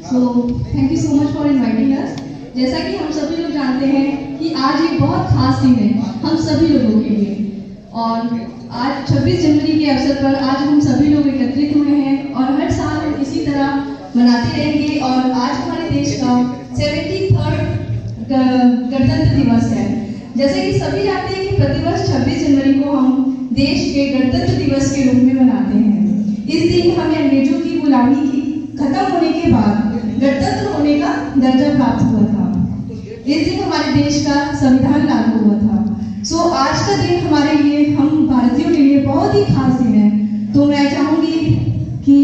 So thank you so much for inviting us. जैसा कि हम सभी लोग जानते हैं कि आज एक बहुत खास दिन है हम सभी लोगों के लिए, और आज 26 जनवरी के अवसर पर आज हम सभी लोग एकत्रित हुए हैं और हर साल हम इसी तरह मनाते रहेंगे। और आज हमारे देश का 73rd गणतंत्र दिवस है। जैसे कि सभी जानते हैं कि प्रतिवर्ष 26 जनवरी को हम देश के गणतंत्र दिवस के रूप में मनाते हैं। इस दिन हमें अंग्रेजों की गुलामी की खत्म होने के बाद गणतंत्र होने का दर्जा प्राप्त हुआ था। इस दिन हमारे देश का संविधान लागू हुआ था। सो आज का दिन हमारे लिए, हम भारतीयों के लिए बहुत ही खास दिन है। तो मैं चाहूंगी कि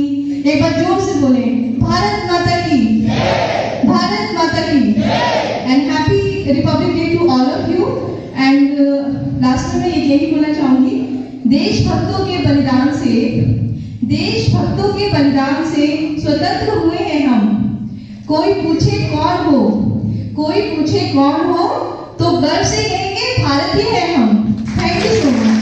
एक बार जोर से बोले, भारत माता की, भारत माता की, and happy Republic Day to all of you. And last में मैं यही बोलना चाहूंगी, देशभक्तों के बलिदान से स्वतंत्र हुए हैं हम। कोई पूछे कौन हो तो गर्व से कहेंगे भारतीय हैं हम। Thank you so much.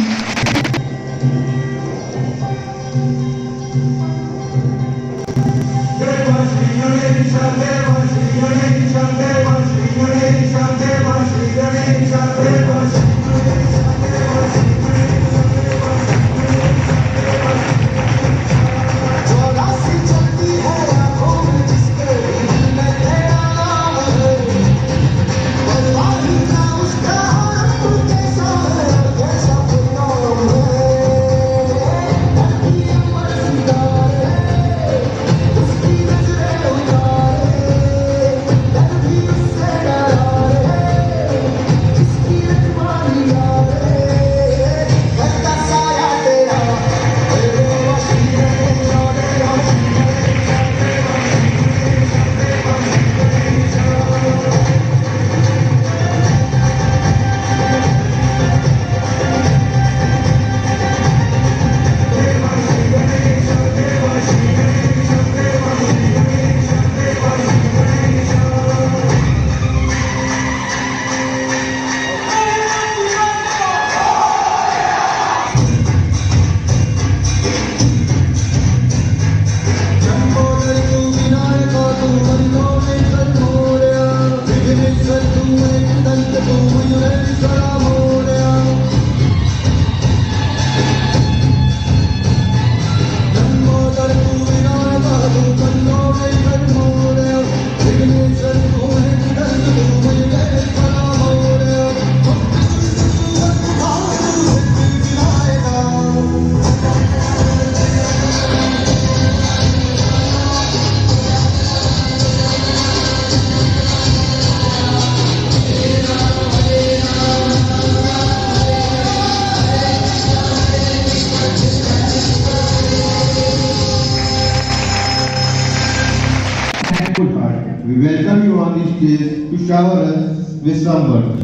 We welcome you on this stage to shower us with some words.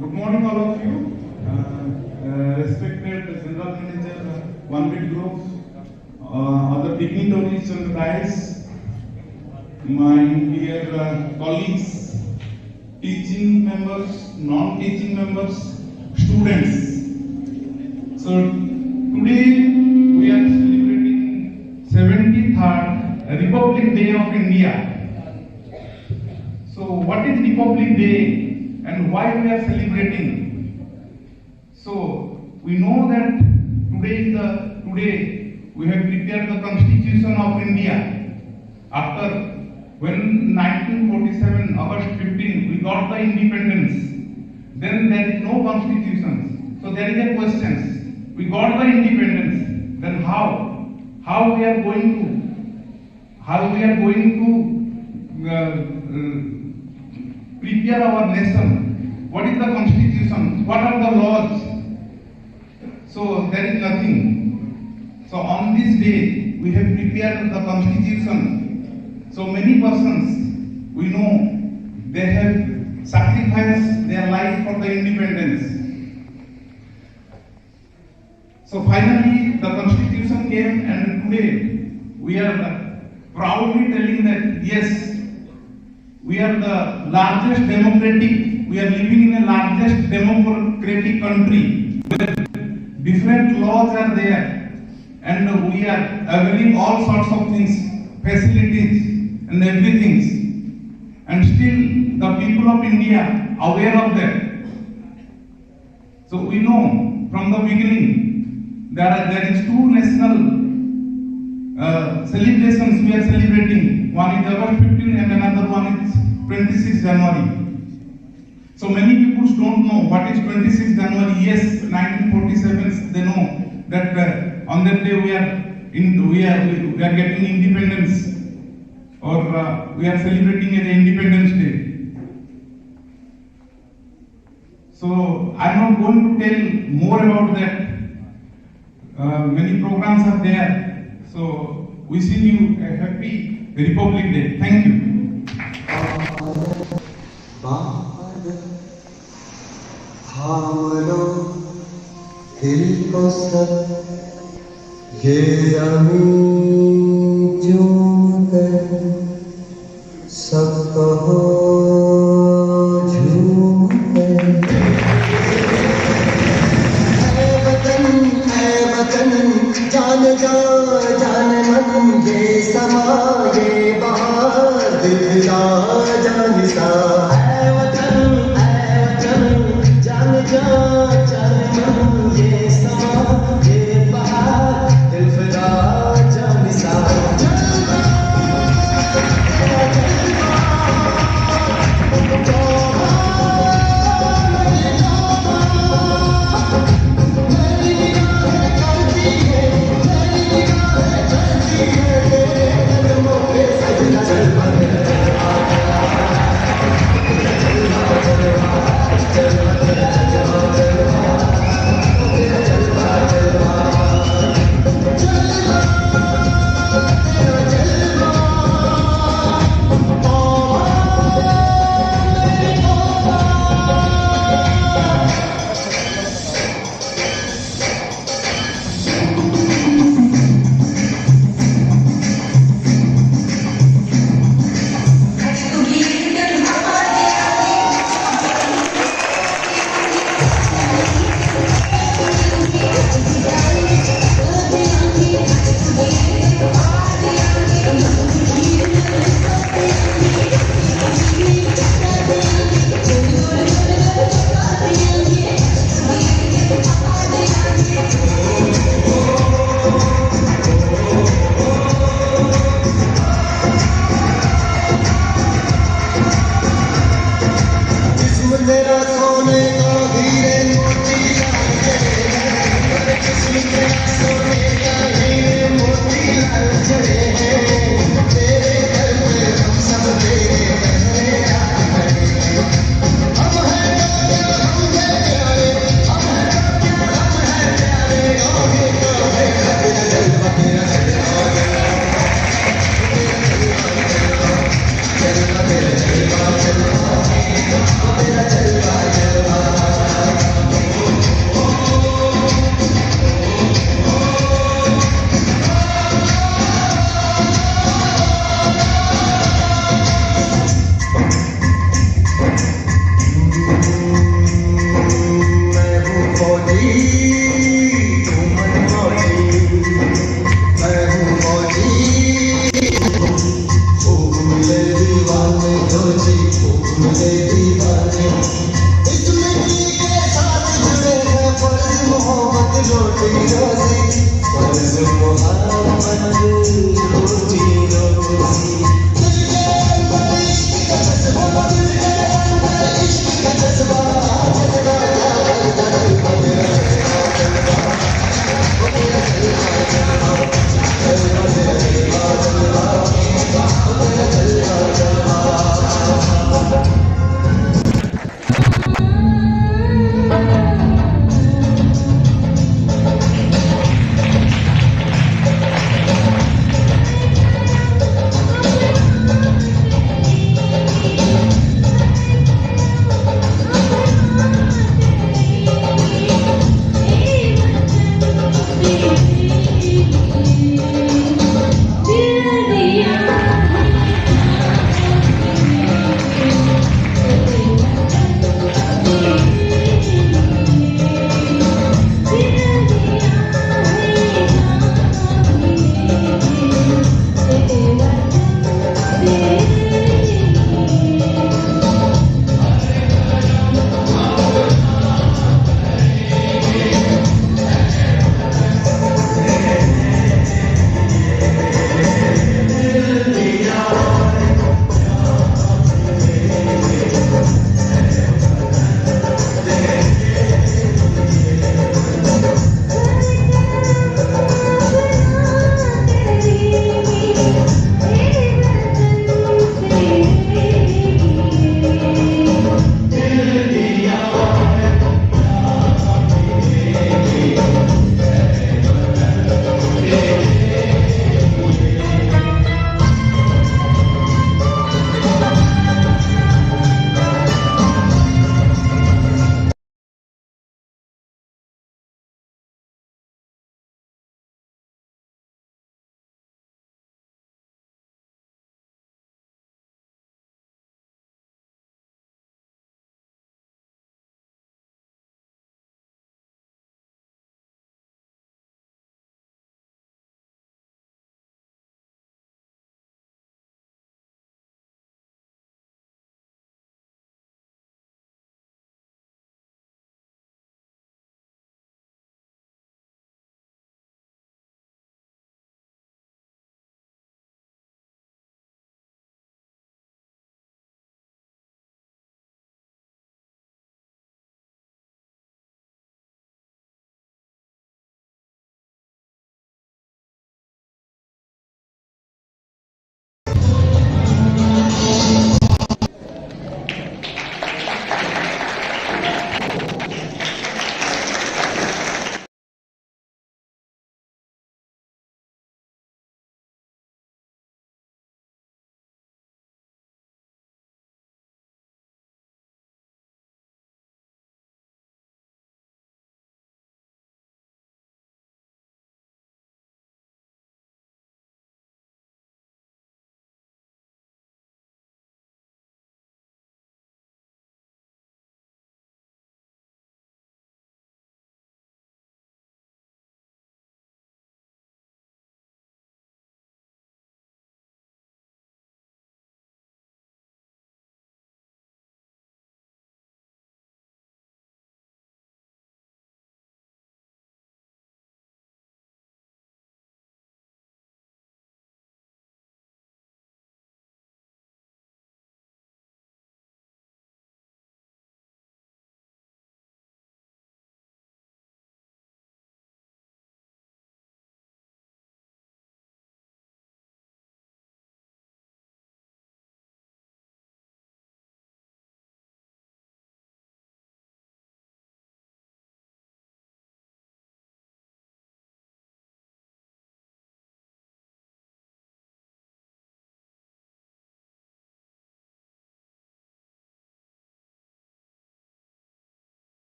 Good morning, all of you. Respected General Manager, One Bit Group, other dignitaries on the dais, my dear colleagues, teaching members, non-teaching members, students. So today we are celebrating 73rd Republic Day of India. So what is Republic Day and why we are celebrating? So we know that today we have prepared the Constitution of India. After when 1947 August 15 we got the independence, then there is no constitution. So there is a question. We got the independence. Then how we are going to prepare our nation? What is the constitution? What are the laws? So there is nothing. So on this day we have prepared the constitution. So many persons we know they have sacrificed their life for the independence. So finally the constitution came, and today we are proudly telling that yes, we are the largest democratic, we are living in the largest democratic country where different laws are there and we are availing all sorts of things, facilities and everything. And still the people of India aware of that. So we know from the beginning there is two national celebrations we are celebrating. One is August 15 and another one is 26 January. So many people don't know what is 26 January. Yes, 1947 they know that on that day we are getting independence, or we are celebrating an Independence Day. So I am not going to tell more about that. Many programs are there. So wishing you a happy Republic Day. Thank you. थामलो दिल को सब ये ज़मीं चूम कर सब कहो झूम कर ऐ वतन जान जा जान मन ये समा ये बहार दिल जा जान सा ऐ वतन जान जा जान मन ये समा ये बहार दिल फिदा जान सा तेरा जलवा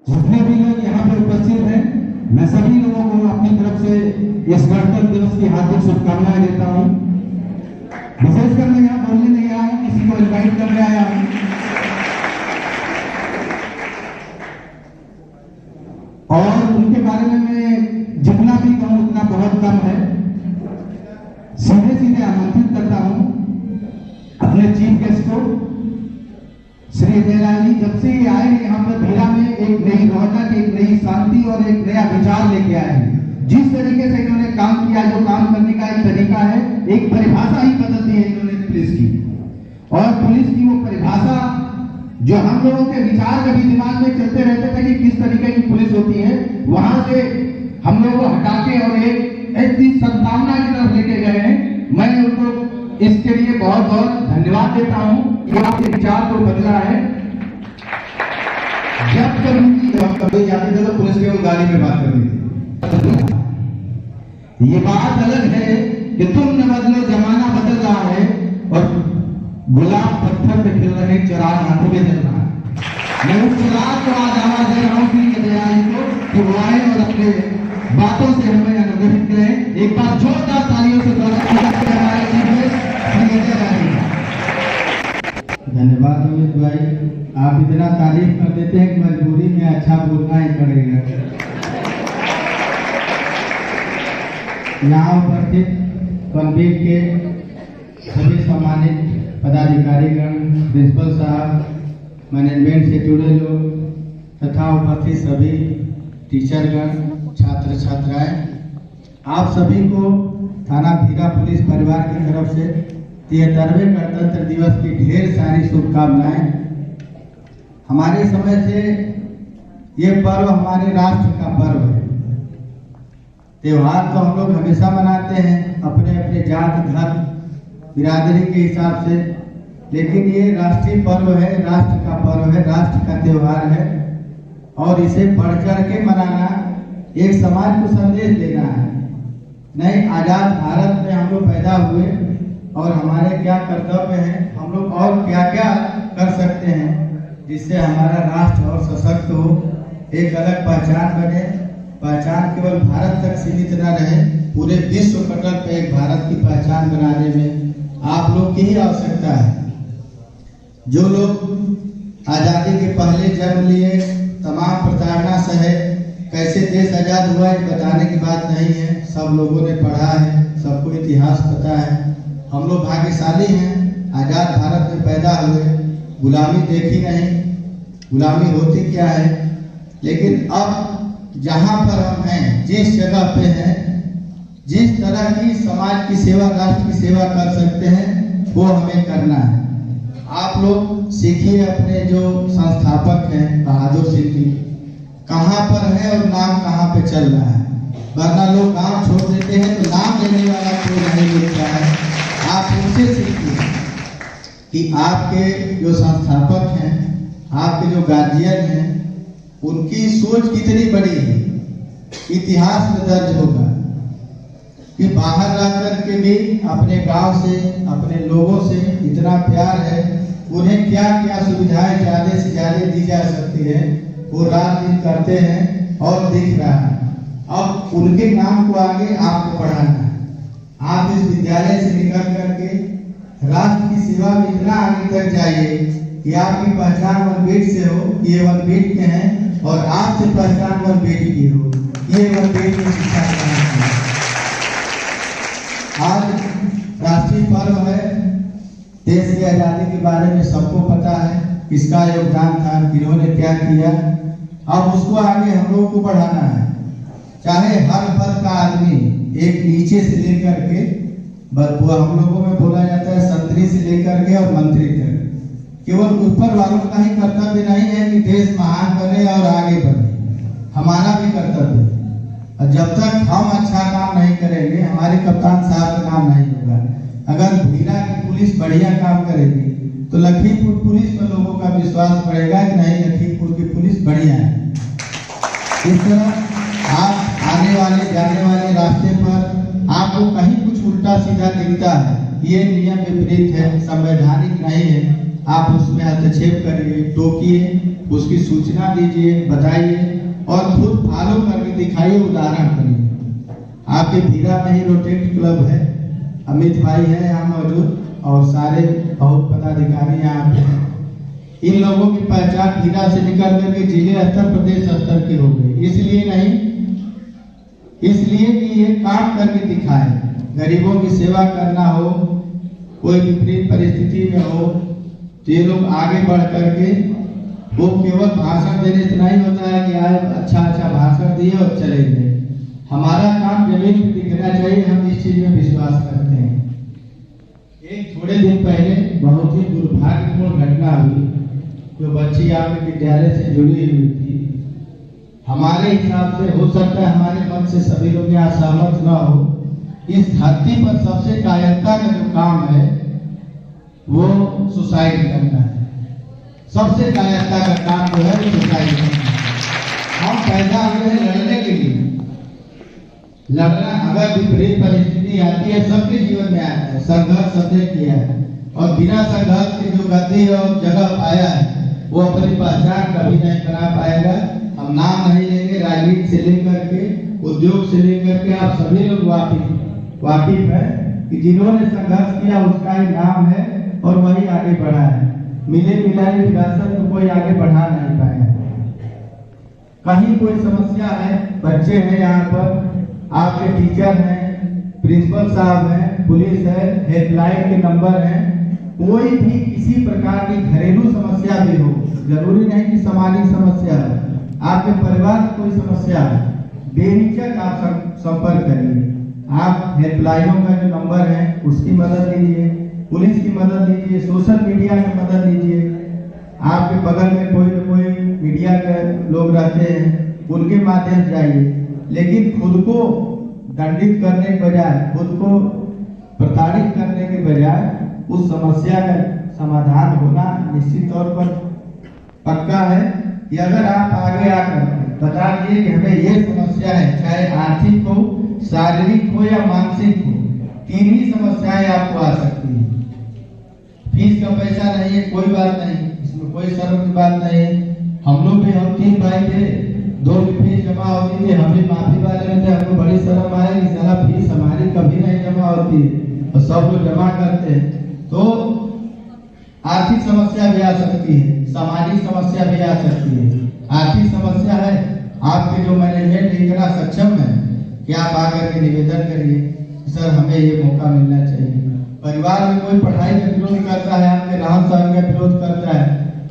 जितने भी लोग यहाँ पे उपस्थित हैं, मैं सभी लोगों को अपनी तरफ से इस गणतंत्र दिवस की हार्दिक शुभकामनाएं देता हूँ। विशेषकर मैं यहाँ बोलने नहीं आया हूँ, किसी को इनवाइट करने आया हूँ। और उनके बारे में मैं जितना भी कहूँ उतना बहुत कम है। सीधे सीधे आमंत्रित करता हूँ अपने चीफ गेस्ट को, श्री जयराज जी। जब से ये आए यहाँ पर भीरा में एक नई रौनक, एक नई शांति और एक नया विचार लेके आए हैं। जिस तरीके से इन्होंने काम किया, जो काम करने का एक तरीका है, एक परिभाषा ही बदल दी है इन्होंने पुलिस की। और पुलिस की वो परिभाषा जो हम लोगों के विचार कभी दिमाग में चलते रहते थे कि किस तरीके की पुलिस होती है, वहां से हम लोग को हटा के और एक ऐसी सद्भावना की तरफ लेके गए हैं। मैं उनको इसके लिए बहुत बहुत धन्यवाद देता हूँ कि आपके विचार को बदला है। जब कभी जाते थे तो पुलिस केवल गाड़ी में बात करती थी। ये बात अलग है कि तुम न बदलो, जमाना बदल रहा है और गुलाब पत्थर पे खिल रहे, चिराग हाथों में जल रहा है। मैं उस चिराग को आज आवाज दे रहा हूँ कि वो आए और अपने बातों से हमें अनुग्रहित करें। एक बार जोरदार तालियों से धन्यवाद अमित भाई, आप इतना तारीफ कर देते हैं कि मजबूरी में अच्छा बोलना ही पड़ेगा। यहाँ उपस्थित कॉन्वेंट के सभी सम्मानित पदाधिकारीगण, प्रिंसिपल साहब, मैनेजमेंट से जुड़े लोग तथा उपस्थित सभी टीचरगण, छात्र छात्राएं, आप सभी को थाना भीरा पुलिस परिवार की तरफ से 73वें गणतंत्र दिवस की ढेर सारी शुभकामनाएं। हमारे समय से ये पर्व हमारे राष्ट्र का पर्व है। त्योहार तो हम लोग हमेशा मनाते हैं अपने अपने जात धर्म बिरादरी के हिसाब से, लेकिन ये राष्ट्रीय पर्व है, राष्ट्र का पर्व है, राष्ट्र का त्योहार है और इसे बढ़ चढ़ के मनाना, एक समाज को संदेश देना है। नए आजाद भारत में हम लोग पैदा हुए और हमारे क्या कर्तव्य हैं, हम लोग और क्या क्या कर सकते हैं जिससे हमारा राष्ट्र और सशक्त हो, एक अलग पहचान बने। पहचान केवल भारत तक सीमित न रहे, पूरे विश्व पटल पर एक भारत की पहचान बनाने में आप लोग की ही आवश्यकता है। जो लोग आजादी के पहले जन्म लिए, तमाम प्रताड़ना सहे, कैसे देश आजाद हुआ ये बताने की बात नहीं है, सब लोगों ने पढ़ा है, सबको इतिहास पता है। हम लोग भाग्यशाली हैं, आजाद भारत में पैदा हुए, गुलामी देखी नहीं, गुलामी होती क्या है। लेकिन अब जहाँ पर हम हैं, जिस जगह पे हैं, जिस तरह की समाज की सेवा, राष्ट्र की सेवा कर सकते हैं, वो हमें करना है। आप लोग सीखिए, अपने जो संस्थापक हैं बहादुर सिंह जी कहाँ पर है और नाम कहाँ पे चल रहा है, वरना लोग गांव छोड़ देते हैं तो नाम लेने वाला कोई नहीं मिलता है। आप उनसे सीखिए कि आपके जो संस्थापक हैं, आपके जो गार्जियन हैं, उनकी सोच कितनी बड़ी है, इतिहास में दर्ज होगा कि बाहर रह कर के भी अपने गांव से, अपने लोगों से इतना प्यार है, उन्हें क्या क्या सुविधाएं ज्यादा से ज्यादा दी जा सकती है, वो रात दिन करते हैं और दिख रहा है। अब उनके नाम को आगे आपको बढ़ाना है। आप इस विद्यालय से निकल करके राष्ट्र की सेवा में इतना आगे तक जाइए कि आपकी पहचान वनबीट से हो, ये वनबीट के हैं, और आपसे पहचान वनबीट की हो, ये वनबीट की शिक्षा है। आज राष्ट्रीय पर्व है, देश की आजादी के बारे में सबको पता है, किसका योगदान था, किन्होंने क्या किया। अब उसको आगे हम लोग को बढ़ाना है। चाहे हर वर्ग का आदमी, एक नीचे से लेकर के, हम लोगों में बोला जाता है संतरी से लेकर के और मंत्री तक, केवल ऊपर वालों का ही कर्तव्य नहीं है कि देश महान बने और आगे बढ़े, हमारा भी कर्तव्य है। और जब तक हम अच्छा काम नहीं करेंगे, हमारे कप्तान साहब का काम नहीं होगा। अगर भीरा की पुलिस बढ़िया काम करेगी तो लखीमपुर पुलिस पर लोगों का विश्वास बढ़ेगा कि नहीं, लखीमपुर की पुलिस बढ़िया है। इस तरह आप आने वाले जाने वाले रास्ते पर आपको कहीं कुछ उल्टा सीधा दिखता है, ये नियम विपरीत है, संवैधानिक नहीं है, आप उसमें हस्तक्षेप करिए, टोकिए, उसकी सूचना दीजिए, बताइए और खुद फॉलो करके दिखाइए, उदाहरण करिए। आपके भीरा में ही रोटेट क्लब है, अमित भाई है यहाँ मौजूद और सारे बहुत पदाधिकारी यहाँ पे हैं। इन लोगों की पहचान भीरा से निकल करके जिले स्तर, प्रदेश स्तर की हो गई। इसलिए नहीं, इसलिए कि ये काम करके दिखाए, गरीबों की सेवा करना हो, कोई विपरीत परिस्थिति में हो तो ये लोग आगे बढ़ करके, वो केवल भाषण देने से नहीं होता है कि आए अच्छा अच्छा भाषण दिए और चले गए। हमारा काम जमीन पर दिखना चाहिए, हम इस चीज में विश्वास करते हैं। एक थोड़े दिन पहले बहुत ही दुर्भाग्यपूर्ण घटना हुई, जो बच्ची आपके विद्यालय से जुड़ी हुई थी। हमारे हिसाब से हो सकता है हमारे मन से सभी लोग यहाँ सहमत न हो, इस धरती पर सबसे कायरता का जो काम है वो सुसाइड करना है। सबसे कायरता का काम जो है सुसाइड करना। हम पैदा हुए हैं लड़ने के लिए। लड़ना अगर विपरीत परिस्थिति आती है, सबके जीवन में आता है, संघर्ष सबने किया है और बिना संघर्ष के जो गति और जगह पाया है वो अपनी पहचान कभी नहीं बना पाएगा। हम नाम नहीं लेंगे, राजनीति से लेकर के उद्योग से लेकर के आप सभी लोग वाकिफ है कि जिन्होंने संघर्ष किया उसका ही नाम है और वही आगे बढ़ा है। मिले मिलाई विरासत को कोई आगे बढ़ा नहीं पाया। कहीं कोई समस्या है, बच्चे हैं यहाँ पर, आपके टीचर हैं, प्रिंसिपल साहब हैं, पुलिस है, हेल्पलाइन के नंबर हैं, कोई भी किसी प्रकार की घरेलू समस्या भी हो, जरूरी नहीं कि सामाजिक समस्या है, आपके परिवार में कोई समस्या है, बेहिचक आप संपर्क करिए। आप हेल्पलाइनों का जो नंबर है उसकी मदद लीजिए, पुलिस की मदद लीजिए, सोशल मीडिया की मदद लीजिए। आपके बगल में कोई न कोई मीडिया के लोग रहते हैं, उनके माध्यम से जाइए, लेकिन खुद को दंडित करने के बजाय, खुद को प्रताड़ित करने के बजाय उस समस्या का समाधान होना निश्चित तौर पर पक्का है कि अगर आप आगे आकर बता दिए कि हमें ये समस्या है, चाहे आर्थिक हो, शारीरिक हो या मानसिक हो, तीन ही समस्याएं आपको आ सकती है। फीस का पैसा नहीं है, कोई बात नहीं, इसमें कोई शर्म की बात नहीं है। हम लोग भी, हम 3 भाई थे, 2 की फीस जमा होती थी, हम भी माफी वाले में थे, हमको बड़ी शर्म आए कि साला फीस हमारी कभी नहीं जमा होती और सब लोग जमा करते हैं। तो आर्थिक समस्या भी आ सकती है, सामाजिक समस्या भी आ सकती है। आर्थिक समस्या है, आपके जो मैनेजमेंट इतना सक्षम है कि आप आकर के निवेदन करिए सर हमें ये मौका मिलना चाहिए। परिवार में कोई पढ़ाई का विरोध करता है, आपके रहन सहन का विरोध करता है,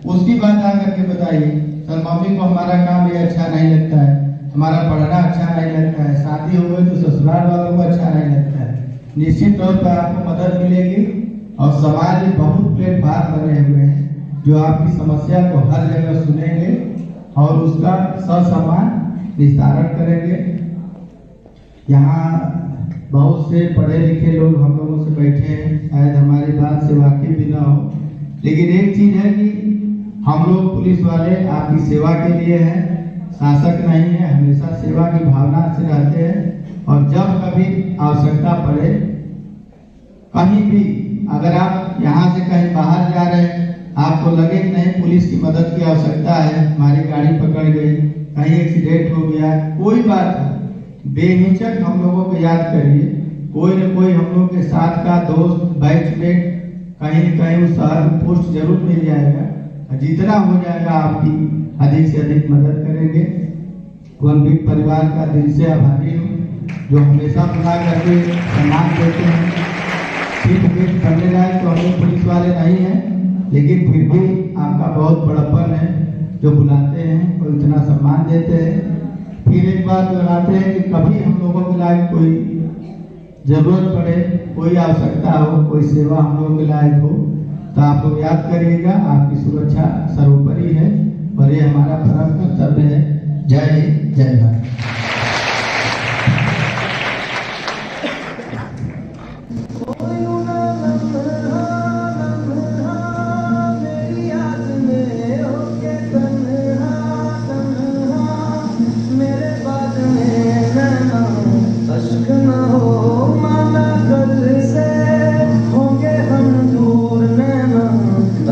उसकी बात आकर के बताइए सर मम्मी को हमारा काम ये अच्छा नहीं लगता है, हमारा पढ़ना अच्छा नहीं लगता है, शादी हो गई तो ससुराल वालों को अच्छा नहीं लगता है। निश्चित तौर पर आपको मदद मिलेगी और समाज में बहुत प्लेटफार्म बने हुए हैं जो आपकी समस्या को हर जगह सुनेंगे और उसका ससम्मान निस्तारण करेंगे। यहाँ बहुत से पढ़े लिखे लोग हम लोगों से बैठे हैं, शायद हमारी बात से वाकिफ भी ना हो, लेकिन एक चीज है कि हम लोग पुलिस वाले आपकी सेवा के लिए हैं, शासक नहीं है, हमेशा सेवा की भावना से रहते हैं। और जब कभी आवश्यकता पड़े, कहीं भी अगर आप यहाँ से कहीं बाहर जा रहे हैं, आपको लगे कि नहीं पुलिस की मदद की आवश्यकता है, हमारी गाड़ी पकड़ गई, कहीं एक्सीडेंट हो गया, कोई बात नहीं, बेहिचक हम लोगों को याद करिए। कोई न कोई हम लोग के साथ का दोस्त, बैचमेट कहीं न कहीं उस शहर में पोस्ट जरूर मिल जाएगा। जितना हो जाएगा आपकी अधिक से अधिक मदद करेंगे। वनवीर परिवार का दिल से आभारी हूँ जो हमेशा बुला करके सम्मान देते हैं। सिर्फ गिफ्ट करने लायक तो हम लोग पुलिस वाले नहीं हैं, लेकिन फिर भी आपका बहुत बड़प्पन है जो बुलाते हैं और इतना सम्मान देते हैं। फिर एक बात दोहराते हैं कि कभी हम लोगों के लायक कोई जरूरत पड़े, कोई आवश्यकता हो, कोई सेवा हम लोगों के लायक हो तो आप लोग याद करिएगा, आपकी सुरक्षा सर्वोपरि है और ये हमारा परम कर्तव्य है। जय हिंद, जय भारत।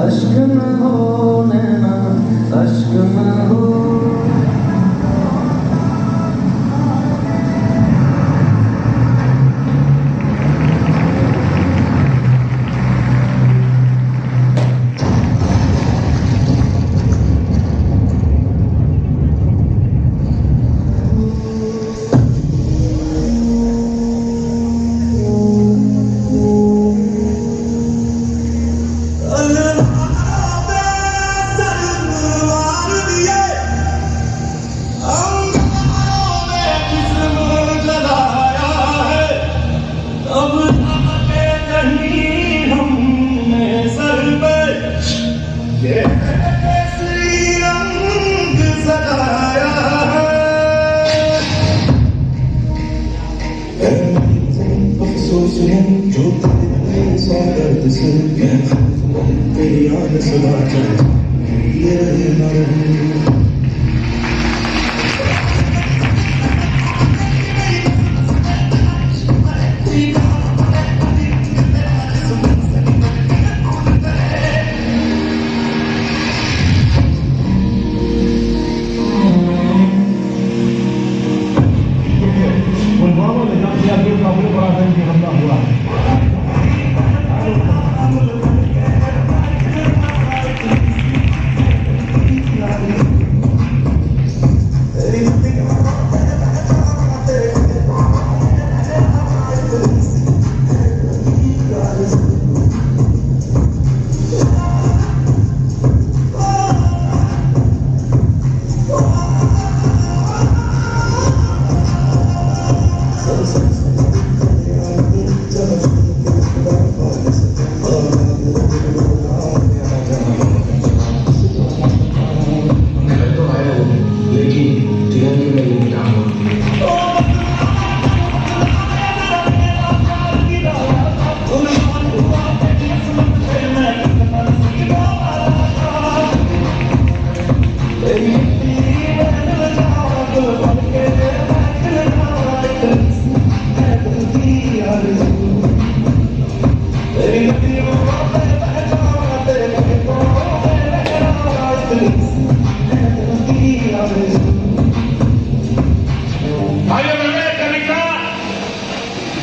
अश्क न हो नैना, अश्क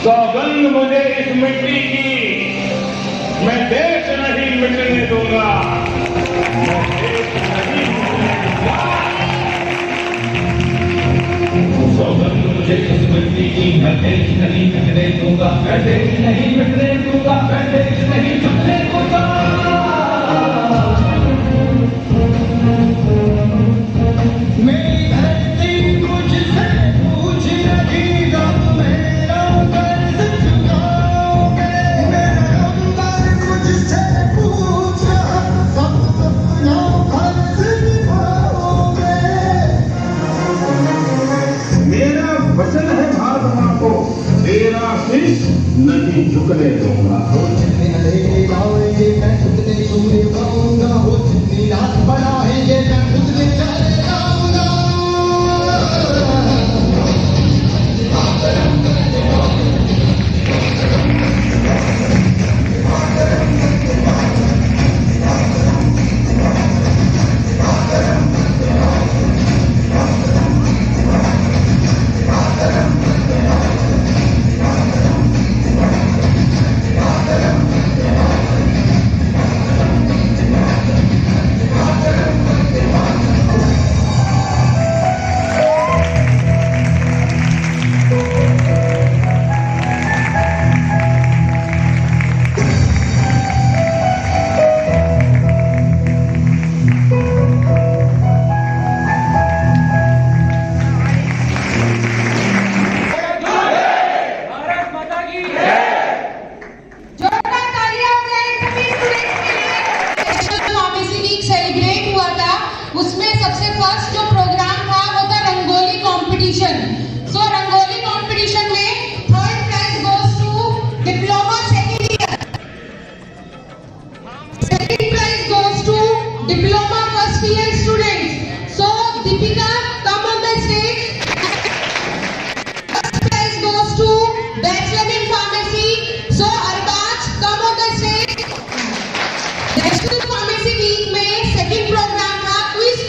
सौगंध मुझे इस मिट्टी की, मैं देश नहीं मिटने दूंगा, मैं देश नहीं मिटने दूंगा। सौगंध मुझे इस मिट्टी की, मैं देश नहीं मिटने दूंगा, मैं देश नहीं मिटने दूंगा, मैं देश नहीं मिटने दूंगा। मेरी धरती मुझसे पूछ रही, कब मेरा कर्ज चुकाओगे? मेरा अंबर मुझसे पूछ रहा, कब अपना फर्ज निभाओगे? मेरा वचन है भारत मां को, तेरा शीश नहीं झुकने दूंगा। वो जितने अंधेरे लाएंगे मैं उतने सूर्य उगाऊंगा, वो जितनी रात बढ़ाएंगे मैं उतने चांद लाऊंगा। उसमें सबसे फर्स्ट जो प्रोग्राम था वो था Rangoli competition. So Rangoli competition में third prize goes to diploma second year, second prize goes to diploma first year students. So Deepika come on the stage. First prize goes to bachelor in pharmacy. So Arbaaz come on the stage. National pharmacy week में second program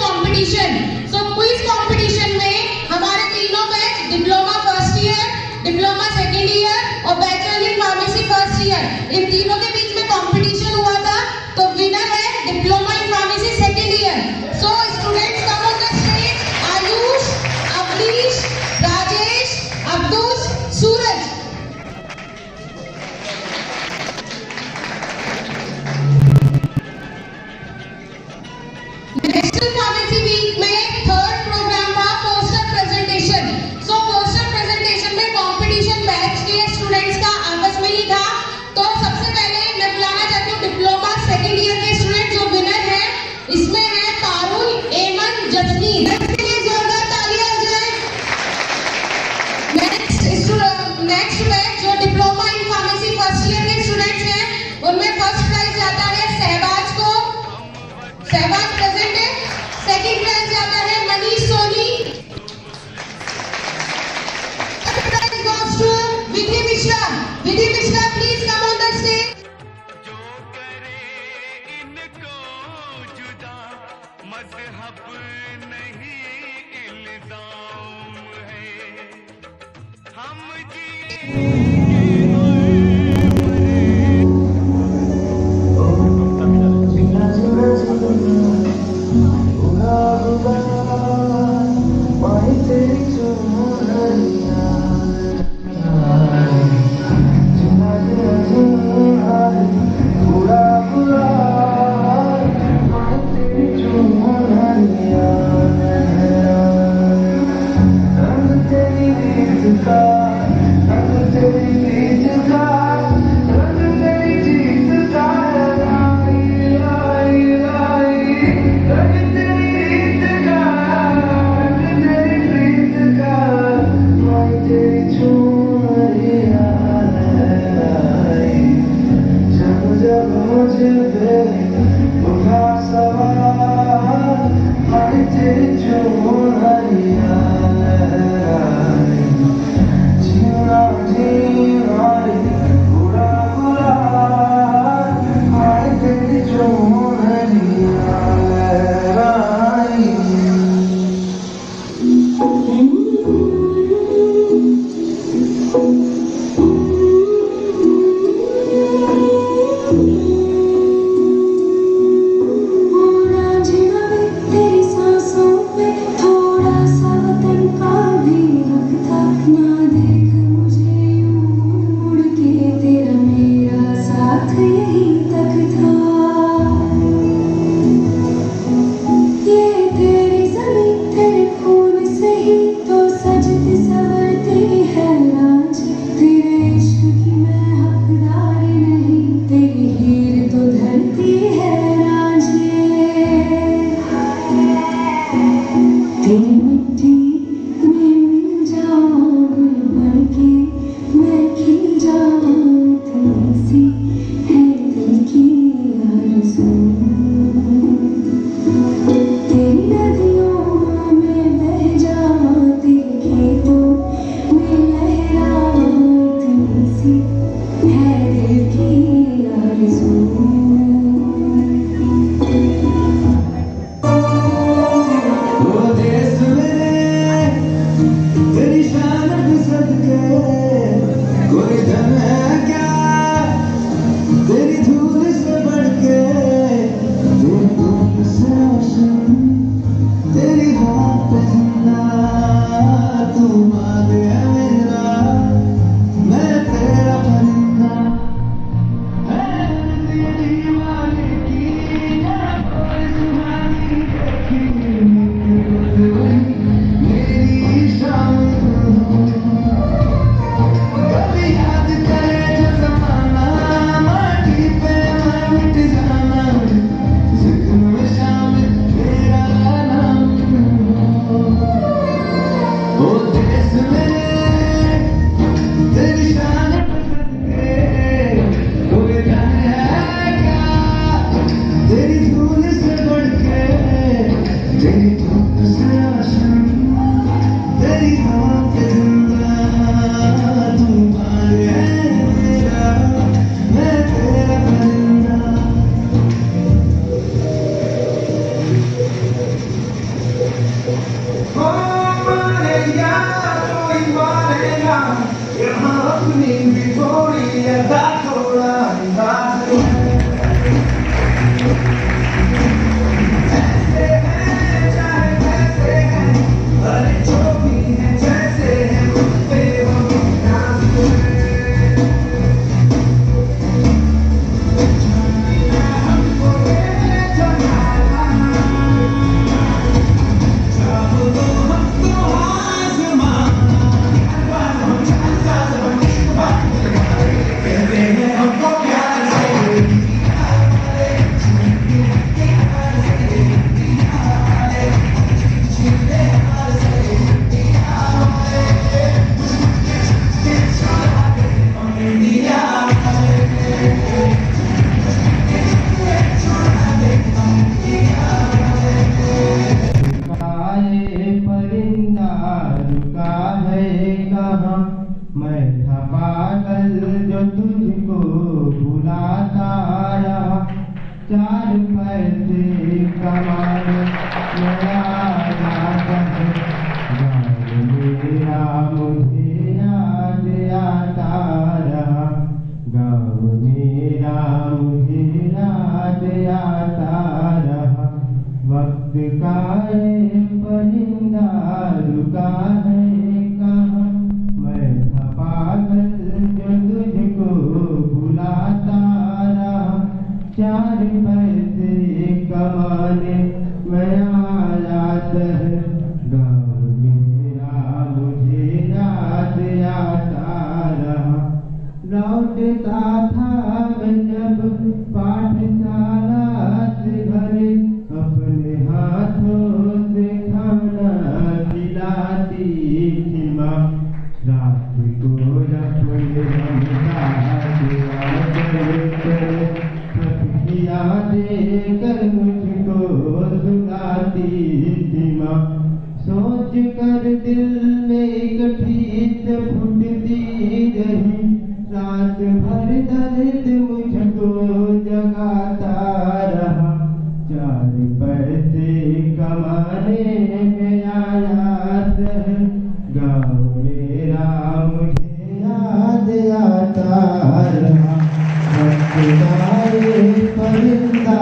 competition. So quiz competition में हमारे तीनों batch diploma first year, diploma second year और bachelor in pharmacy first year, इन तीनों के बीच में competition हुआ था। तो विनर है diploma in pharmacy second year. So students come on the stage. Ayush, Avnish, Rajesh, Abdus, Suraj. National pharmacy week में थर्ड प्रोग्राम था poster presentation. So poster presentation में कंपटीशन बैच के स्टूडेंट्स का आपस में ही था। तो सबसे पहले मैं बुलाना चाहती हूँ डिप्लोमा सेकेंड ईयर के स्टूडेंट जो विनर है। इसमें है पारुल, एमन, जसनीन। इसके लिए जोरदार तालियां हो जाए। नेक्स्ट बैच जो diploma in pharmacy first year के स्टूडेंट्स हैं उनमें फर्स्ट प्राइज जाता है सहबाज को। सहबाज प्रेजेंट है। सेकंड प्राइज जाता है Manish Soni. Third prize goes to Vidhi Mishra. Vidhi Mishra please come on the stage. जो करे इनको जुदा मजहब नहीं इल्जाम है, हम जिए ऐसा थोड़ा अंदाज ऐसे हैं चाहे कैसे हैं, अरे जो भी हैं जैसे हैं खुद पे हम नाज हैं। हमको ये जमाना जब वो हमको आज़माना, हम चाहता कहते हैं हमको प्यार से परिंदा रुका है कहाँ, मैं था पागल जो तुझको बुलाता रहा, चार पैसे कमाने मेरा जाता है, गाँव मेरा मुझे याद आता रहा, गाँव मेरा मुझे याद आता रहा, वक्त का ये परिंदा रुका है कहाँ, मैं था पागल जो तुझको बुलाता रहा, चार पैसे कमाने मैं आता है, गाँव मेरा मुझे याद आता रहा, लौटता था मैं जब पाठशाला से घरे, अपने हाथों से खाना खिलाती थी माँ, रात को अपने प्रतिक्रिया देकर मुझको सुनाती थी माँ, सोच कर दिल में एक ठेस फूटती रही, रात भर दर्द मुझको जगाता रहा, चार पैसे कमाने में आया शहर, गाँव मेरा मुझे याद आता रहा, वक्त का ये परिंदा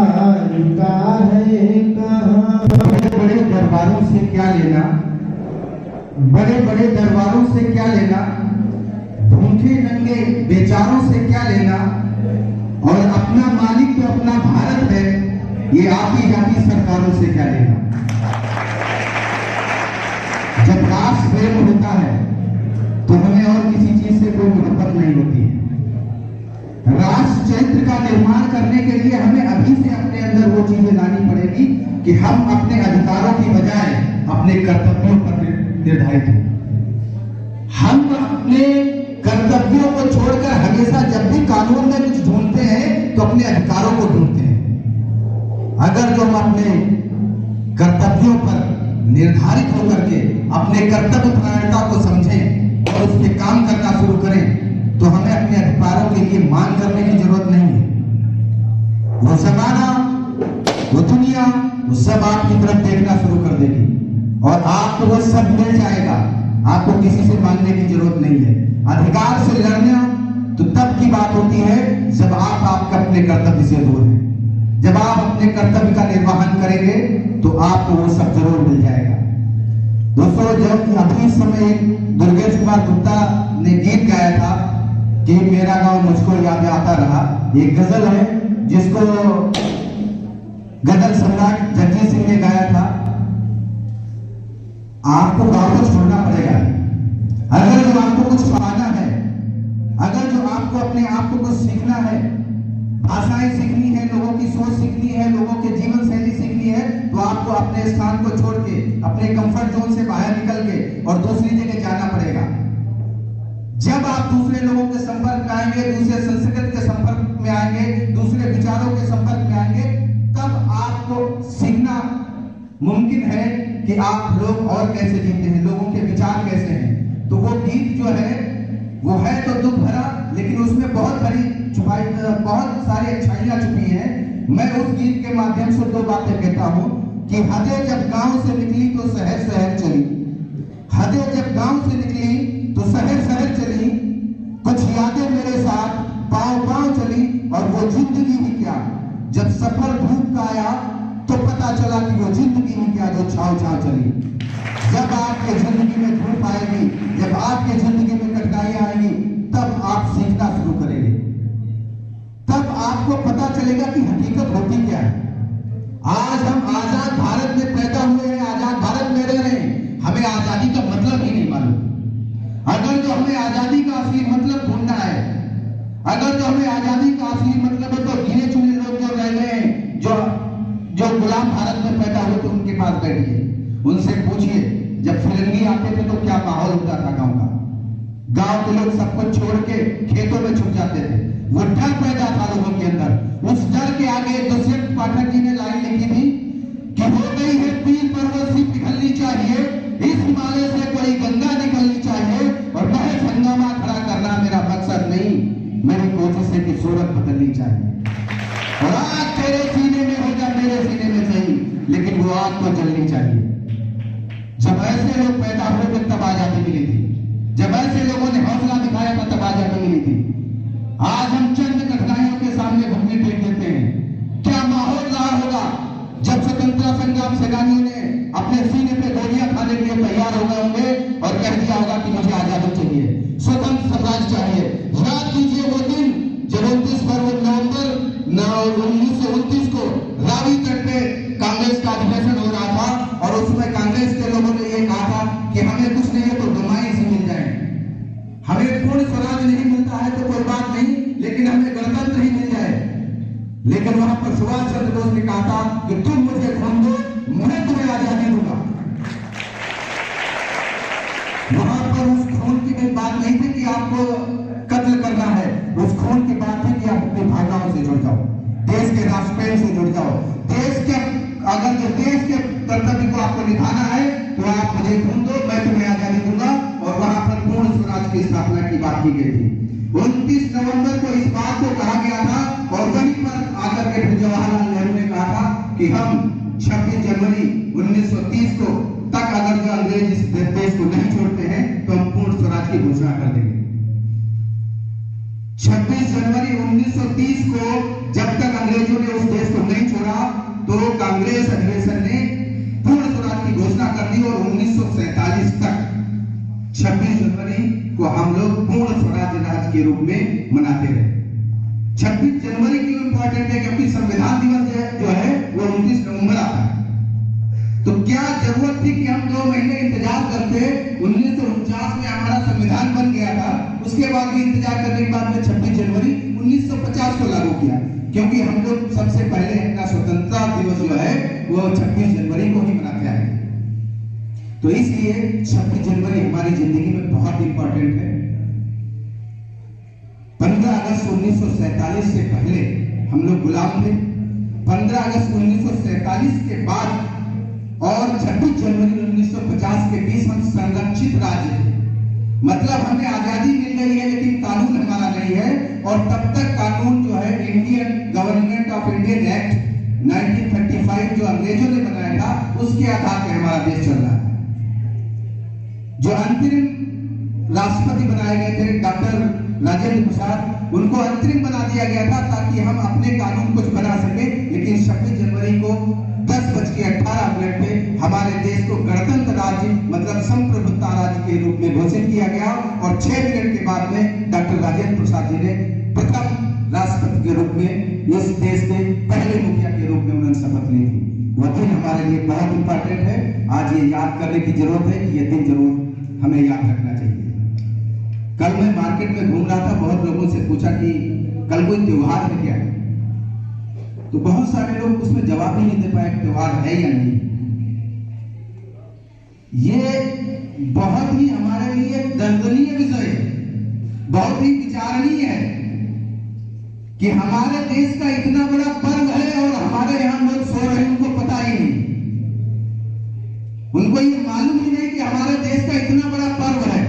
रुका है कहाँ। बड़े बड़े दरबारों से क्या लेना, बड़े बड़े दरबारों से क्या लेना, भूखे नंगे बेचारों से क्या लेना, और अपना मालिक तो अपना भारत है, ये आती जाती सरकारों से क्या लेना। जब राष्ट्र प्रेम होता है तो हमें और किसी चीज से कोई मोहब्बत नहीं होती है। राष्ट्र चरित्र का निर्माण करने के लिए हमें अभी से अपने अंदर वो चीजें लानी पड़ेगी कि हम अपने अधिकारों की बजाय अपने कर्तव्यों पर निर्धारित हों। हम अपने कर्तव्यों को छोड़कर हमेशा जब भी कानून में कुछ ढूंढते हैं तो अपने अधिकारों को ढूंढते हैं। अगर जो हम अपने कर्तव्यों पर निर्धारित होकर के अपने कर्तव्य परायणता को समझें और उस पर काम करना शुरू करें तो हमें अपने अधिकारों के लिए मांग करने की जरूरत नहीं है। वो जमाना, वो दुनिया, वो सब आपकी तरफ देखना शुरू कर देगी और आपको वो सब मिल जाएगा। आपको किसी से मांगने की जरूरत नहीं है। अधिकार से लड़ना तो तब की बात होती है जब आप आपके अपने कर्तव्य से दूर हैं। जब आप अपने कर्तव्य का निर्वहन करेंगे तो आपको वो सब जरूर मिल जाएगा। दोस्तों, जब अभी समय दुर्गेश कुमार गुप्ता ने गीत गाया था कि मेरा गांव मुझको याद आता रहा, एक गजल है जिसको गजल सम्राट जगजीत सिंह ने गाया था। आपको गांव को छोड़ना पड़ेगा अगर जो आपको कुछ पाना है, अगर जो आपको अपने आप को कुछ सीखना है, भाषाएं सीखनी है, लोगों की सोच सीखनी है, लोगों के जीवन शैली सीखनी है, तो आपको अपने स्थान को छोड़ के अपने कंफर्ट जोन से बाहर निकल के और दूसरी जगह जाना पड़ेगा। जब आप दूसरे लोगों के संपर्क में आएंगे, दूसरे संस्कृति के संपर्क में आएंगे, दूसरे विचारों के संपर्क में आएंगे, तब आपको सीखना मुमकिन है कि आप लोग और कैसे जीते हैं, लोगों के विचार कैसे हैं। तो वो गीत जो है वो है तो दुख भरा, लेकिन उसमें बहुत सारी अच्छाइयां छुपी हैं। मैं उस गीत के माध्यम से दो बातें कहता हूं कि हदें जब गांव से निकली तो शहर शहर चली, हदें जब गांव से निकली तो शहर शहर चली, कुछ यादें मेरे साथ वो जिंदगी ही क्या। जब सफर धूप का आया तो पता चला कि वो जिंदगी ही क्या जो छाव छाव चली। जब आपके जिंदगी में धूप आएगी, जब आपके जिंदगी में कठिनाइयां आएगी, तब आप सीखना शुरू करेंगे, तब आपको पता चलेगा कि हकीकत होती क्या है। आज हम आजाद भारत में पैदा हुए हैं, आजाद भारत में रह रहे हैं, हमें आजादी का मतलब ही नहीं मालूम। अगर जो हमें आजादी का असली मतलब ढूंढना है, अगर जो हमें आजादी का असली मतलब है, तो गिने चुने लोग जो रह गए हैं, जो गुलाम भारत में पैदा हुए, तो उनके पास बैठिए, उनसे पूछिए जब फिरंगी आते थे तो क्या माहौल होता था गांव का। गांव के लोग सब कुछ छोड़ के खेतों में छुप जाते थे। वो डर पैदा था लोगों के अंदर। उस डर के आगे दुष्यंत पाठक जी ने लाइन लिखी थी कि हो गई है पीर परवसी पिघलनी चाहिए, इस हिमालय से कोई गंगा निकलनी चाहिए, और महज हंगामा खड़ा करना मेरा मकसद नहीं, मेरी कोशिश है कि सूरत बदलनी चाहिए। और आग तेरे सीने में हो या मेरे सीने में सही, लेकिन वो आग तो जलनी चाहिए। जब ऐसे लोग पैदा हुए थे तब आजादी मिली थी, जब ऐसे लोगों ने हौसला दिखाया था तब आजादी मिली थी। आज हम चंद कठिनाइयों के सामने घुटने टेक देते हैं। क्या माहौल रहा होगा जब स्वतंत्रता संग्राम सेनानियों ने अपने सीने पे गोलियां खाने के लिए तैयार हो गए होंगे और कह दिया होगा कि मुझे आजादी चाहिए, स्वतंत्र स्वराज चाहिए। याद कीजिए वो दिन जब 29 नवंबर 1929 को रावी तट पे कांग्रेस का अधिवेशन हो रहा था, और उसमें कांग्रेस के लोगों ने यह कहा था कि हमें कुछ नहीं है तो डुमाई से मिल जाए, हमें पूर्ण स्वराज नहीं मिलता है तो कोई बात नहीं, लेकिन हमें गणतंत्र ही मिल जाए। लेकिन वहां पर सुभाष चंद्र बोस ने कहा था कि तुम मुझे खून दो, मैं तुम्हें आजादी दूंगा। वहां पर उस खून की कोई बात नहीं थी कि आपको कत्ल करना है, उस खून की बात थी कि आप अपनी भावनाओं से जुड़ जाओ, देश के राष्ट्रप्रेम से जुड़ जाओ। देश के अगर जो देश के कर्तव्य को आपको निभाना है तो आप मुझे खून दो, मैं तुम्हें आजादी दूंगा। और वहां पर पूर्ण स्वराज की स्थापना की बात की गई थी। 29 नवंबर को इस बात को कहा गया था, और वहीं पर आकर के फिर जवाहरलाल नेहरू ने कहा था कि हम 26 जनवरी 1930 को तक अगर जो अंग्रेज इस देश को नहीं छोड़ते हैं तो हम पूर्ण स्वराज की घोषणा कर देंगे। 26 जनवरी 1930 को जब तक अंग्रेजों ने उस देश को नहीं छोड़ा तो कांग्रेस अधिवेशन ने पूर्ण स्वराज की घोषणा कर दी, और 1947 तक 26 जनवरी को हम लोग पूर्ण स्वराज राज के रूप में मनाते रहे। 26 जनवरी क्यों इंपॉर्टेंट है? क्योंकि संविधान दिवस जो है वो 29 नवंबर आता है। तो क्या जरूरत थी कि हम 2 महीने इंतजार करते? 1949 में हमारा संविधान बन गया था, उसके बाद भी इंतजार करने के बाद में 26 जनवरी 1950 को लागू किया, क्योंकि हम लोग सबसे पहले अपना स्वतंत्रता दिवस जो है वो 26 जनवरी को ही मनाते आए। तो इसलिए 26 जनवरी हमारी जिंदगी में बहुत इंपॉर्टेंट है। 15 अगस्त 1947 से पहले हम लोग गुलाम थे। 15 अगस्त 1947 के बाद और 26 जनवरी 1950 के बीच हम संरक्षित राज्य थे। मतलब हमें आजादी मिल गई है लेकिन कानून हमारा नहीं है, और तब तक कानून जो है Indian government of Indian act 1935 जो अंग्रेजों ने बनाया था उसके आधार पर हमारा देश चल रहा है। जो अंतरिम राष्ट्रपति बनाए गए थे डॉक्टर राजेंद्र प्रसाद, उनको अंतरिम बना दिया गया था ताकि हम अपने कानून कुछ बना सके। लेकिन 26 जनवरी को 10:18 पे हमारे देश को गणतंत्र राज्य मतलब संप्रभुता राज्य के रूप में घोषित किया गया, और 6 मिनट के बाद में डॉक्टर राजेंद्र प्रसाद जी ने प्रथम राष्ट्रपति के रूप में इस देश के पहले मुखिया के रूप में उन्होंने शपथ ली थी। वह दिन हमारे लिए बहुत इंपॉर्टेंट है। आज ये याद करने की जरूरत है कि यह दिन जरूर हमें याद रखना चाहिए। कल मैं मार्केट में घूम रहा था, बहुत लोगों से पूछा कि कल कोई त्योहार है क्या, तो बहुत सारे लोग उसमें जवाब ही नहीं दे पाए त्योहार है या नहीं। ये बहुत ही हमारे लिए दर्दनीय विषय है, बहुत ही विचारणीय है कि हमारे देश का इतना बड़ा पर्व है और हमारे यहां लोग सो रहे हैं, उनको पता ही नहीं, उनको ये मालूम ही नहीं कि हमारे देश का इतना बड़ा पर्व है।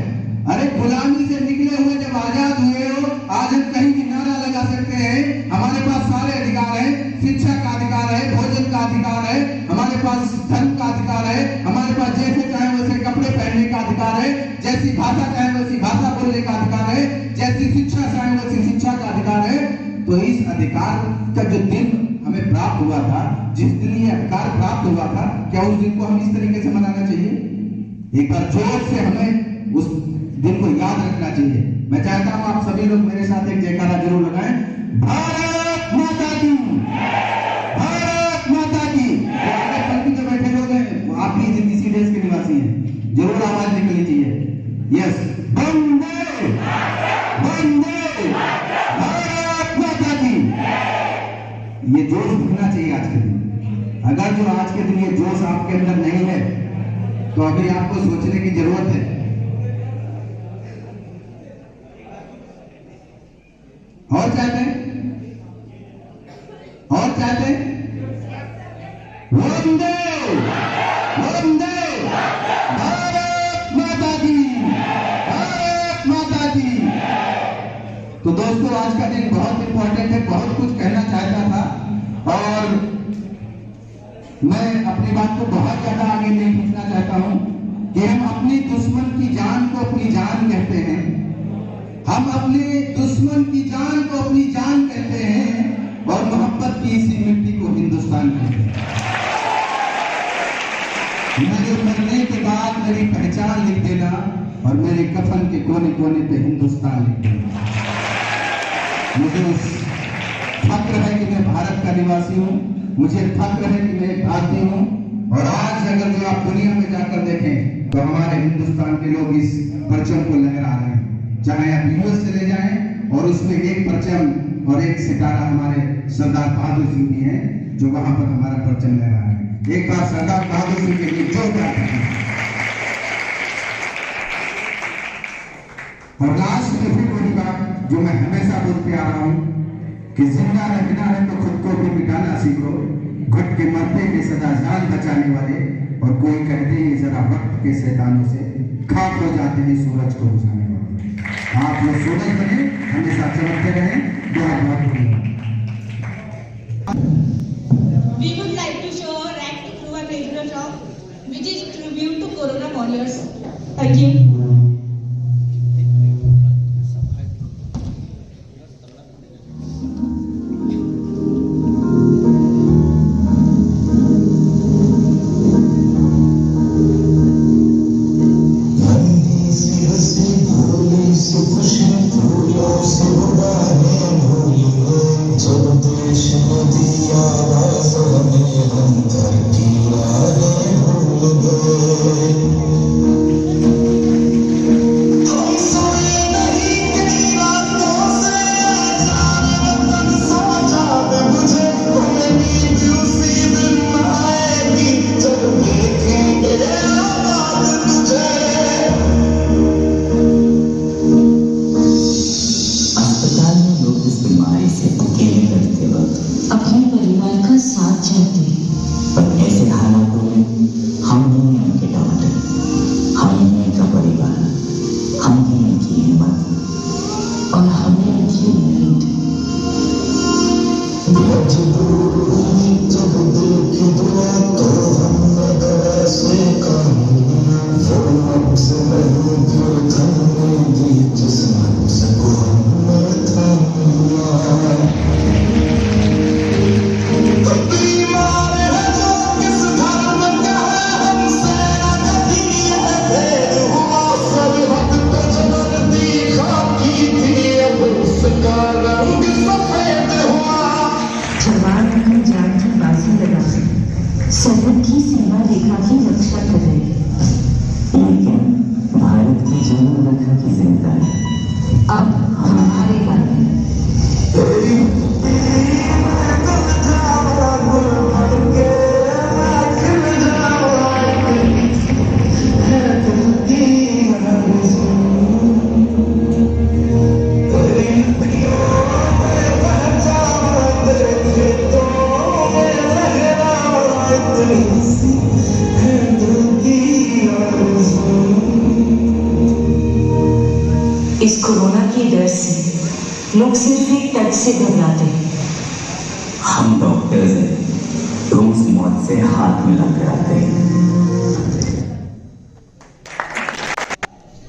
अरे गुलामी से निकले हुए जब आजाद हुए हो, आज हम कहीं भी नारा लगा सकते हैं, हमारे पास सारे अधिकार है, शिक्षा का अधिकार है, भोजन का अधिकार है, हमारे पास धर्म का अधिकार है, हमारे पास जैसे चाहे वैसे कपड़े पहनने का अधिकार है, जैसी भाषा चाहे वैसी भाषा बोलने का अधिकार है, जैसी शिक्षा चाहे वैसी शिक्षा का अधिकार है। तो इस अधिकार का जो दिन हमें प्राप्त हुआ था, जिस दिन ये अधिकार प्राप्त हुआ था, क्या उस दिन को हम इस तरीके से मनाना चाहिए? एक बार जोर से हमें उस दिन को याद रखना चाहिए। मैं चाहता हूं आप सभी लोग मेरे साथ एक जयकारा जरूर लगाएं, भारत माता की, भारत माता की। आगे पंक्ति में बैठे लोग हैं, वो आप भी इसी देश के निवासी हैं, जरूर आवाज निकलनी चाहिए। यस, वंदे वंदे भारत माता की। ये जोश उठना चाहिए आज के दिन। अगर जो आज के दिन ये जोश आपके अंदर नहीं है तो अभी आपको सोचने की जरूरत है। और चाहते हैं, और चाहते हैं, वंदे वंदे भारत माता की, भारत माता की। तो दोस्तों, आज का दिन बहुत इंपॉर्टेंट है, बहुत कुछ कहना चाहता था और मैं अपनी बात को बहुत ज्यादा आगे नहीं खींचना चाहता हूं कि हम अपनी दुश्मन की जान को अपनी जान कहते हैं, हम अपने दुश्मन की जान को अपनी जान कहते हैं और मोहब्बत की इसी मिट्टी को हिंदुस्तान कहते हैं। मेरे मरने के बाद मेरी पहचान लिख देना और मेरे कफन के कोने कोने पे हिंदुस्तान लिख देना। मुझे फक्र है कि मैं भारत का निवासी हूँ, मुझे फक्र है कि मैं एक भारतीय हूँ। और आज अगर जो आप दुनिया में जाकर देखें तो हमारे हिंदुस्तान के लोग इस परचम को लहरा रहे हैं। चाहे आप यूएस चले जाएं और उसमें एक परचम और एक सितारा हमारे सरदार बहादुर सिंह की है, जो वहां पर हमारा परचम लहरा रहे हैं। एक बार सरदार बहादुर सिंह के लिए जोरदार तालियां। और लास्ट में फिर वही बात जो मैं हमेशा बोलते आ रहा हूं कि जिंदा रहना है तो खुद को भी मिटाना सीखो, घुट के मरते के सदा जान बचाने वाले, और कोई कहते हैं जरा वक्त के शैतानों से खाक हो जाते हैं सूरज को बुझाने वाले। आप लोग सूरज बने, हमेशा चमकते रहें। बहुत बहुत धन्यवाद। We would like to show our act through a regular talk, which is tribute to Corona warriors. Thank you. अपने परिवार का साथ चाहते हैं, पर ऐसे हालातों में हम ही हैं उनके डॉक्टर, हम ही हैं उनका परिवार, हम ही हैं उनकी हिम्मत और हम ही उनकी उम्मीद। जब दिल की दुआ तो हम ऐसे काम वो हमसे नहीं फिर थमने दी जिस्म से को हमने थामा। सरहद की सीमा रेखा की रक्षा कर रहे हैं, लेकिन भारत की जीवन रेखा की जिम्मेदारी अब हमारे पास है। इस कोरोना के डर से लोग सिर्फ एक टच से घबराते हैं। हम डॉक्टर्स हैं, रोज मौत से हाथ मिलाकर आते हैं।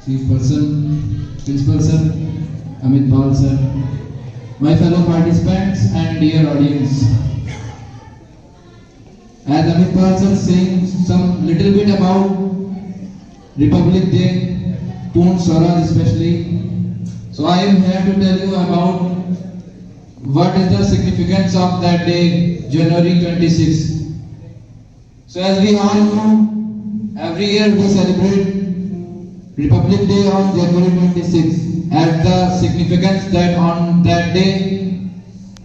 Chief person, principal sir, Amit Pal sir, my fellow participants and dear audience. As Amit Sir saying some little bit about Republic Day, Poon Swaraj especially. So I am here to tell you about what is the significance of that day, January 26. So as we all know, every year we celebrate Republic Day on January 26. As the significance that on that day,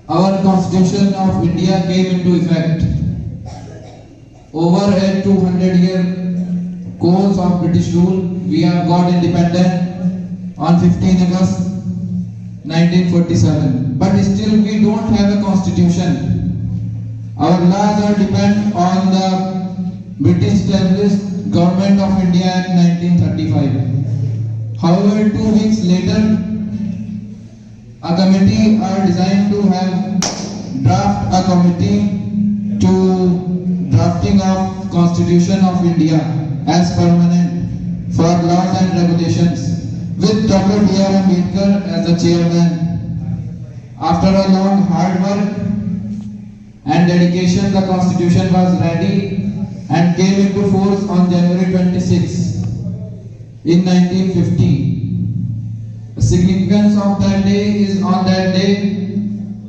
our Constitution of India came into effect. Over a 200-year course of British rule, we have got independent on 15 August 1947. But still we don't have a constitution. Our laws are depend on the British established Government of India in 1935. However, 2 weeks later, a committee are designed to have draft a committee to drafting of Constitution of India as permanent for laws and regulations with Dr. B.R. Ambedkar as the chairman. After a long hard work and dedication, the Constitution was ready and came into force on January 26 in 1950. The significance of that day is on that day,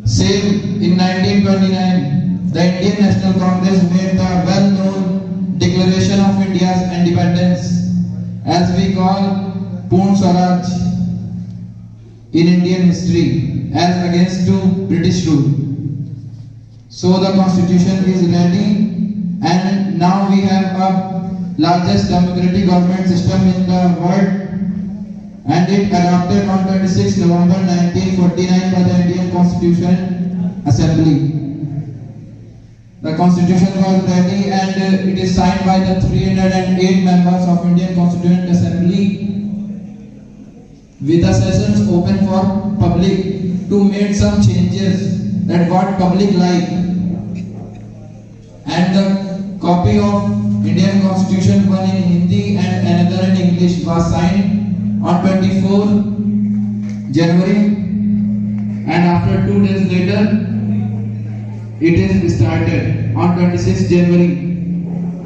same in 1929, the Indian National Congress made the well-known Declaration of India's Independence, as we call Poon Swaraj in Indian history, as against to British rule. So the Constitution is ready, and now we have a largest democratic government system in the world, and it adopted on 26 November 1949 by the Indian Constitution Assembly. The Constitution was ready and it is signed by the 308 members of Indian Constituent Assembly, with the sessions open for public to make some changes that what public like. And the copy of Indian Constitution, one in Hindi and another in English, was signed on 24 January, and after 2 days later it is started on 26 January.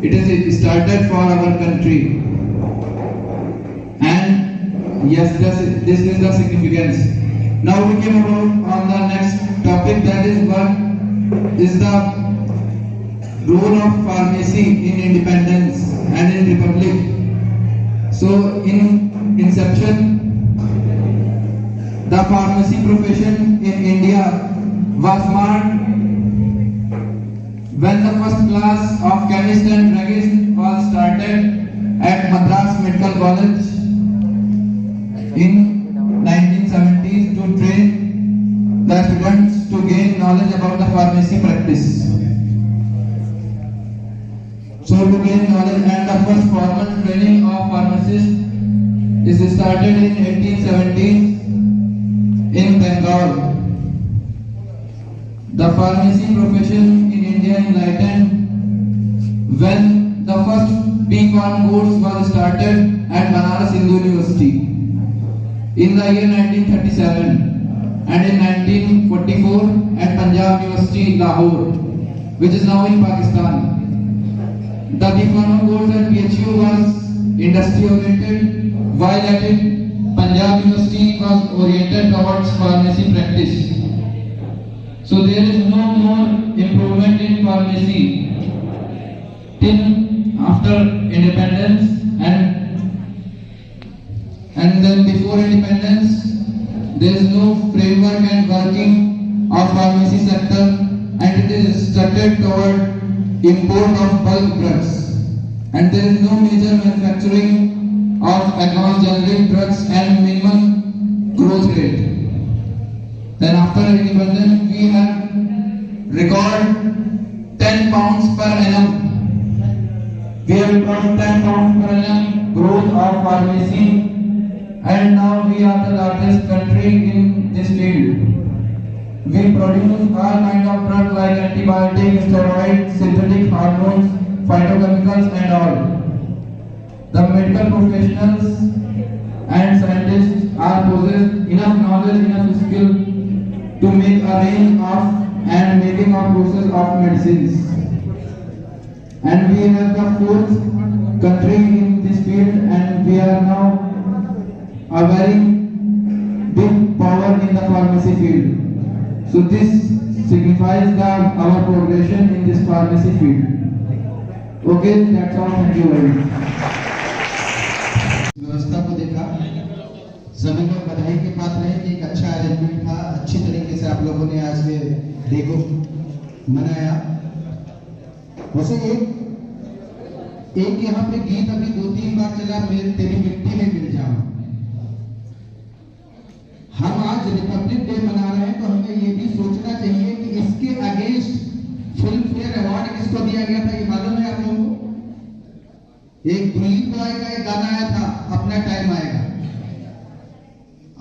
It is started for our country, and yes, this is the significance. Now we came about on the next topic, that is what is the role of pharmacy in independence and in republic. So in inception, the pharmacy profession in India was marked when the first class of chemist and druggist was started at Madras Medical College in 1970s to train the students to gain knowledge about the pharmacy practice. So to gain knowledge, and the first formal training of pharmacists is started in 1870s in Bengal. The pharmacy profession in India enlightened when the first B.Pharm course was started at Banaras Hindu University in the year 1937, and in 1944 at Punjab University, Lahore, which is now in Pakistan. The B.Pharm course at PHU was industry oriented, while at Punjab University was oriented towards pharmacy practice. So there is no more improvement in pharmacy till after independence, and then before independence there is no framework and working of pharmacy sector, and it is structured toward import of bulk drugs, and there is no major manufacturing of advanced generic drugs and minimum growth rate. Then after independence we have record 10 pounds per annum. We have recorded 10 pounds per annum growth of pharmacy, and now we are the largest country in this field. We produce all kind of drugs like antibiotics, steroids, synthetic hormones, phytochemicals and all. The medical professionals and scientists are possessed enough knowledge, enough skill to make a range of and making a process of medicines. And we have the fourth country in this field, and we are now a very big power in the pharmacy field. So this signifies our progression in this pharmacy field. Okay, that's all. Thank you very much. व्यवस्था को देखा, सभी लोग बधाई के पात्र हैं कि एक अच्छा अरेंजमेंट था, अच्छी तरीके से आप लोगों ने आज के डे को मनाया। वैसे एक यहाँ पे गीत अभी 2-3 बार चला, तेरी मिट्टी में मिल जाऊं। हम आज रिपब्लिक डे मना रहे हैं तो हमें ये भी सोचना चाहिए कि इसके अगेंस्ट फिल्म फेयर अवार्ड किसको दिया गया था, ये मालूम है आप लोगों को? एक दिलीप बॉय का एक गाना आया था, अपना टाइम आएगा।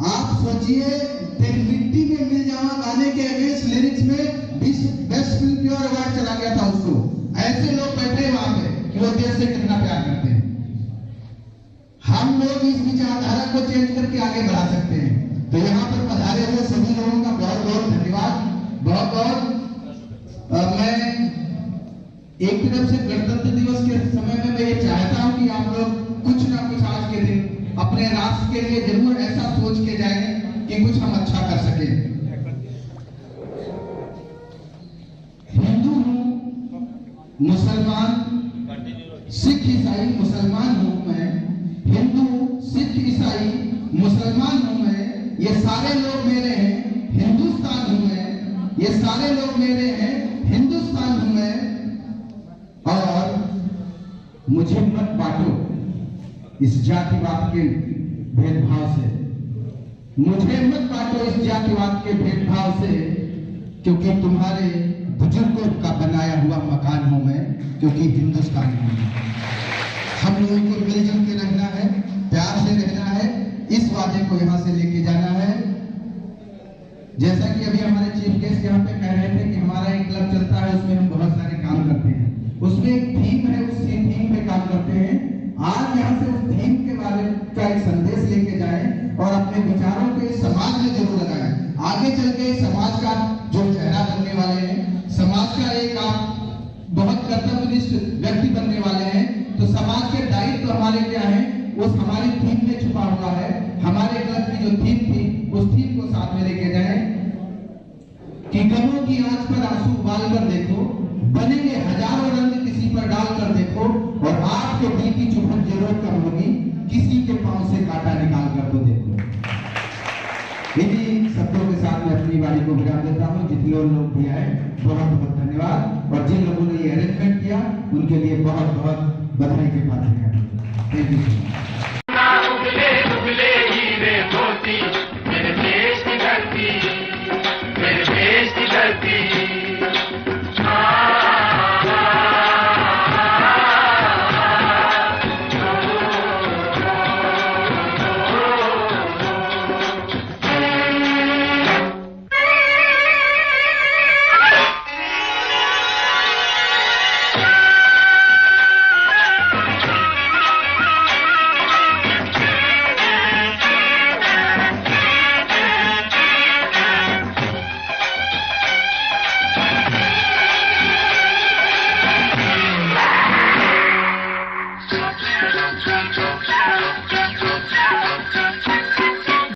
आप सोचिए, तेरी मिट्टी में मिल जावा गाने के अगेंस्ट लिरिक्स में बेस्ट फिल्म फेयर अवार्ड चला गया था उसको। ऐसे लोग बैठे वहां पे कि वो देश से कितना प्यार करते हैं। हम लोग इस विचारधारा को चेंज करके आगे बढ़ा सकते हैं। तो यहाँ पर पधारे हुए सभी लोगों का बहुत बहुत धन्यवाद। बहुत बहुत मैं एक तरफ से गणतंत्र दिवस के समय में मैं ये चाहता हूं कि आप लोग कुछ ना कुछ आज के दिन अपने राष्ट्र के लिए जरूर ऐसा सोच के जाएं कि कुछ हम अच्छा कर सकें। हिंदू हूं, मुसलमान, सिख, ईसाई, मुसलमान हूं मैं। हिंदू, सिख, ईसाई, मुसलमान हूं मैं। ये सारे लोग मेरे हैं, हिंदुस्तान हूं मैं। ये सारे लोग मेरे हैं, हिंदुस्तान हूं मैं। और मुझे मत बांटो इस जातिवाद के भेदभाव से, मुझे मत बांटो इस जातिवाद के भेदभाव से, क्योंकि तुम्हारे बुजुर्गों का बनाया हुआ मकान हूं मैं, क्योंकि हिंदुस्तान हूं मैं। हम लोगों को मिलजुल के रहना है, प्यार से रहना है, इस वादे को यहां से लेके जाना है। जैसा कि अभी हमारे चीफ गेस्ट यहाँ पे कह रहे थे कि हमारा एक क्लब चलता है, उसमें हम बहुत सारे काम करते हैं, उसमें एक थीम है, उस थीम पे काम करते हैं। आज यहाँ से उस थीम के बारे का एक संदेश लेके जाएं और अपने विचारों को इस समाज में जरूर लगाएं। आगे चल के समाज का जो चेहरा बनने वाले हैं, समाज का एक आप बहुत कर्तव्यनिष्ठ व्यक्ति बनने वाले हैं, तो समाज के दायित्व हमारे क्या है, उस हमारी थीम में छुपा हुआ है। हमारे क्लब की जो थीम थी, उस थीम को साथ में लेके जाएं कि गमों की आंच पर आंसू उबाल कर देखो, बनेंगे हजारों रंग किसी पर डाल कर देखो, और आपके दिल की चुभन जरूर कम होगी, किसी के पांव से कांटा निकाल कर तो देखो। इन्हीं शब्दों के साथ मैं अपनी वाणी को विराम देता हूँ। जितने लोग भी आए बहुत बहुत धन्यवाद, और जिन लोगों ने ये अरेंजमेंट किया उनके लिए बहुत बहुत बधाई के पात्र हैं। Thank you.